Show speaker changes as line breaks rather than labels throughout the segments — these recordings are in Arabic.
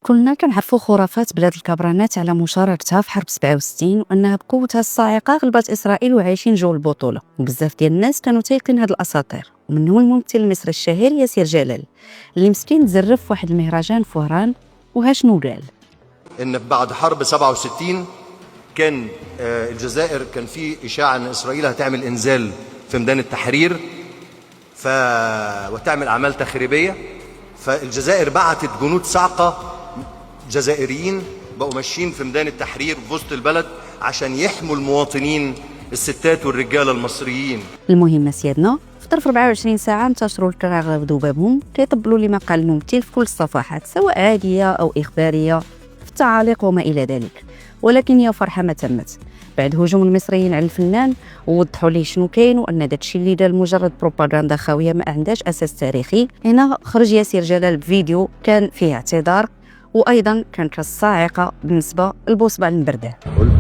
كلنا كنعرفوا خرافات بلاد الكبرانات على مشاركتها في حرب 67 وانها بقوتها الصاعقه غلبت اسرائيل وعايشين جو البطوله، وبزاف ديال الناس كانوا تايقين هاد الاساطير. ومنهم الممثل المصري الشهير ياسر جلال اللي مسكين تزرف في واحد المهرجان في وهران. وهاشنو قال؟
ان بعد حرب 67 كان الجزائر كان في اشاعه ان اسرائيل هتعمل انزال في ميدان التحرير وتعمل اعمال تخريبيه، فالجزائر بعتت جنود صاعقه جزائريين بقوا ماشيين في ميدان التحرير في وسط البلد عشان يحموا المواطنين الستات والرجاله المصريين.
المهم سيادنا في ظرف 24 ساعه انتشروا الكراغ وذبابهم كيطبلوا لما قال الممثل في كل الصفحات، سواء عاديه او اخباريه، في التعاليق وما الى ذلك. ولكن يا فرحه ما تمت. بعد هجوم المصريين على الفنان ووضحوا ليه شنو كاين وان داكشي اللي دار مجرد بروباغندا خاويه ما عندهاش اساس تاريخي، هنا خرج ياسر جلال بفيديو كان فيه اعتذار وايضا كانت الصاعقه بالنسبه لبوصبع المبردة.
قلت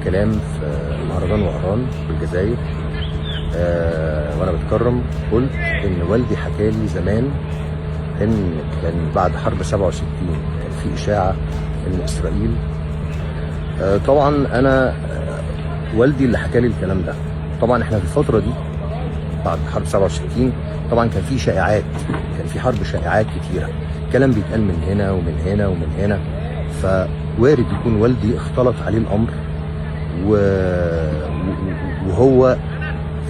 كلام في مهرجان وهران بالجزائر وانا بتكرم، قلت ان والدي حكى لي زمان ان كان بعد حرب 67 كان في اشاعه ان اسرائيل طبعا انا والدي اللي حكى لي الكلام ده. طبعا احنا في الفتره دي بعد حرب 67 طبعا كان في شائعات، كان في حرب شائعات كتيره، كلام بيتقال من هنا ومن هنا ومن هنا، فوارد يكون والدي اختلط عليه الامر وهو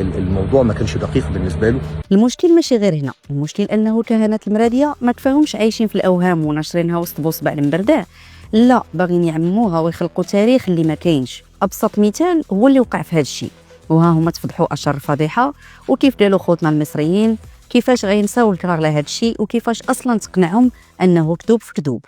الموضوع ما كانش دقيق بالنسبه له.
المشكل ماشي غير هنا، المشكل انه كهنة المراديه ما تفهمش عايشين في الاوهام وناشرينها وسط بوصبع المبردة، لا باغيين يعمموها ويخلقوا تاريخ اللي ما كاينش. ابسط مثال هو اللي وقع في هذا الشيء، وها هما تفضحوا اشر فضيحه، وكيف داروا خوتنا المصريين، كيفاش غينساو الكراغ لهذا الشيء، وكيفاش اصلا تقنعهم انه كذوب في كذوب.